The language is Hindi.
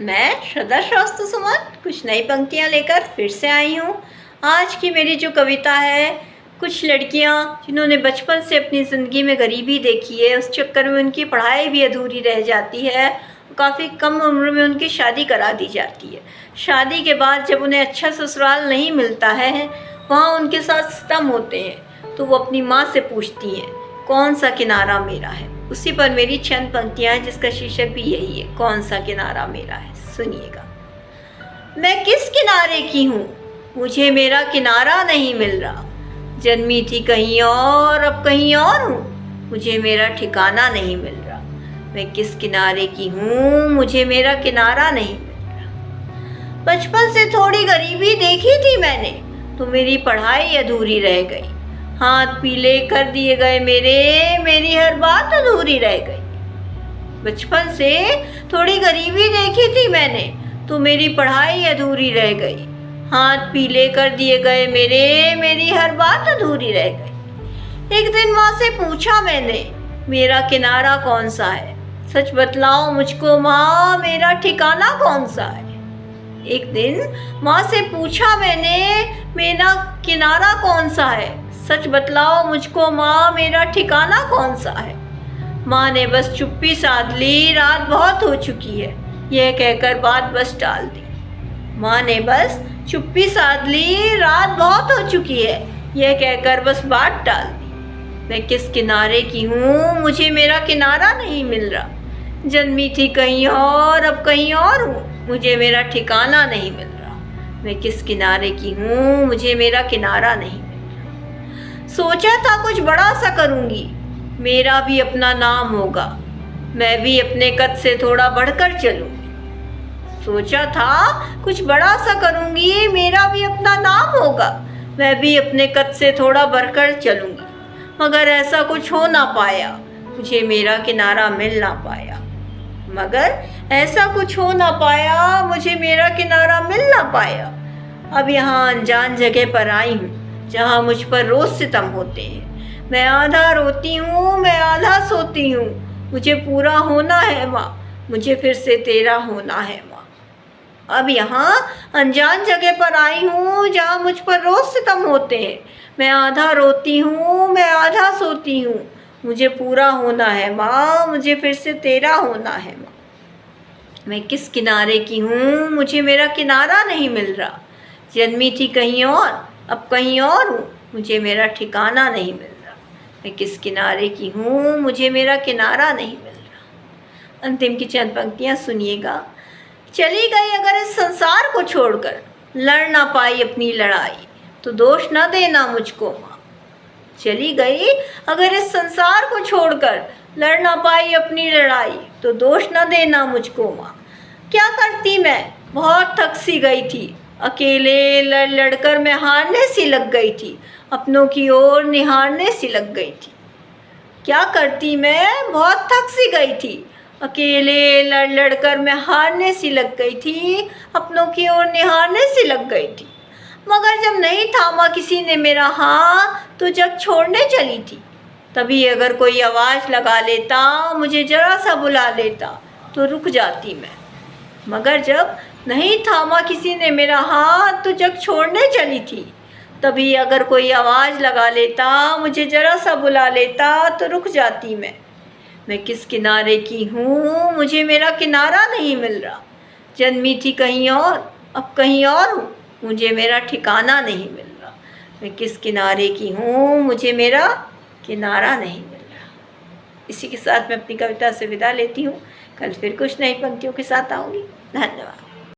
मैं श्रद्धा श्रीवास्तव सुमन कुछ नई पंक्तियाँ लेकर फिर से आई हूँ। आज की मेरी जो कविता है, कुछ लड़कियाँ जिन्होंने बचपन से अपनी ज़िंदगी में गरीबी देखी है, उस चक्कर में उनकी पढ़ाई भी अधूरी रह जाती है। काफ़ी कम उम्र में उनकी शादी करा दी जाती है। शादी के बाद जब उन्हें अच्छा ससुराल नहीं मिलता है, वहाँ उनके साथ सितम होते हैं, तो वो अपनी माँ से पूछती हैं, कौन सा किनारा मेरा है। उसी पर मेरी चंद पंक्तियाँ हैं, जिसका शीर्षक भी यही है, कौन सा किनारा मेरा है। सुनिएगा। मैं किस किनारे की हूँ, मुझे मेरा किनारा नहीं मिल रहा। जन्मी थी कहीं और, अब कहीं और हूँ, मुझे मेरा ठिकाना नहीं मिल रहा। मैं किस किनारे की हूँ, मुझे मेरा किनारा नहीं मिल रहा। बचपन से थोड़ी गरीबी देखी थी मैंने, तो मेरी पढ़ाई अधूरी रह गई। हाथ पीले कर दिए गए मेरी हर बात अधूरी रह गई। बचपन से थोड़ी गरीबी देखी थी मैंने, तो मेरी पढ़ाई अधूरी रह गई। हाथ पीले कर दिए गए मेरी हर बात अधूरी रह गई। एक दिन माँ से पूछा मैंने, मेरा किनारा कौन सा है। सच बतलाओ मुझको माँ, मेरा ठिकाना कौन सा है। एक दिन माँ से पूछा मैंने, मेरा किनारा कौन सा है। सच बतलाओ मुझको माँ, मेरा ठिकाना कौन सा है। माँ ने बस चुप्पी साध ली, रात बहुत हो चुकी है, यह कहकर बात बस टाल दी। माँ ने बस चुप्पी साध ली, रात बहुत हो चुकी है, यह कहकर बस बात टाल दी। मैं किस किनारे की हूँ, मुझे मेरा किनारा नहीं मिल रहा। जन्मी थी कहीं और, अब कहीं और हूँ, मुझे मेरा ठिकाना नहीं मिल रहा। मैं किस किनारे की हूँ, मुझे मेरा किनारा नहीं मिल रहा। सोचा था कुछ बड़ा सा करूँगी, मेरा भी अपना नाम होगा, मैं भी अपने कद से थोड़ा बढ़कर चलूँगी। सोचा था कुछ बड़ा सा करूँगी, मेरा भी अपना नाम होगा, मैं भी अपने कद से थोड़ा बढ़कर चलूँगी। मगर ऐसा कुछ हो ना पाया, मुझे मेरा किनारा मिल ना पाया। मगर ऐसा कुछ हो ना पाया, मुझे मेरा किनारा मिल ना पाया। अब यहाँ अनजान जगह पर आई हूँ, जहाँ मुझ पर रोज़ सितम होते हैं। मैं आधा रोती हूँ, मैं आधा सोती हूँ, मुझे पूरा होना है माँ, मुझे फिर से तेरा होना है माँ। अब यहाँ अनजान जगह पर आई हूँ, जहाँ मुझ पर रोज़ सितम होते हैं। मैं आधा रोती हूँ, मैं आधा सोती हूँ, मुझे पूरा होना है माँ, मुझे फिर से तेरा होना है माँ। मैं किस किनारे की हूँ, मुझे मेरा किनारा नहीं मिल रहा। जन्मी थी कहीं और, अब कहीं और हूँ, मुझे मेरा ठिकाना नहीं मिल रहा। मैं किस किनारे की हूँ, मुझे मेरा किनारा नहीं मिल रहा। अंतिम की चंद पंक्तियाँ सुनिएगा। चली गई अगर इस संसार को छोड़कर, लड़ ना पाई अपनी लड़ाई, तो दोष न देना मुझको माँ। चली गई अगर इस संसार को छोड़कर, लड़ ना पाई अपनी लड़ाई, तो दोष न देना मुझको माँ। क्या करती मैं, बहुत थक सी गई थी, अकेले लड़ लड़कर मैं हारने सी लग गई थी, अपनों की ओर निहारने सी लग गई थी। क्या करती मैं, बहुत थक सी गई थी, अकेले लड़ लड़कर मैं हारने सी लग गई थी, अपनों की ओर निहारने सी लग गई थी। मगर जब नहीं थामा किसी ने मेरा हाथ, तो जग छोड़ने चली थी। तभी अगर कोई आवाज़ लगा लेता, मुझे ज़रा सा बुला लेता, तो रुक जाती मैं। मगर जब नहीं थामा किसी ने मेरा हाथ, तो जग छोड़ने चली थी। तभी अगर कोई आवाज़ लगा लेता, मुझे ज़रा सा बुला लेता, तो रुक जाती मैं। मैं किस किनारे की हूँ, मुझे मेरा किनारा नहीं मिल रहा। जन्मी थी कहीं और, अब कहीं और हूँ, मुझे मेरा ठिकाना नहीं मिल रहा। मैं किस किनारे की हूँ, मुझे मेरा किनारा नहीं मिल रहा। इसी के साथ मैं अपनी कविता से विदा लेती हूँ। कल फिर कुछ नई पंक्तियों के साथ आऊँगी। धन्यवाद।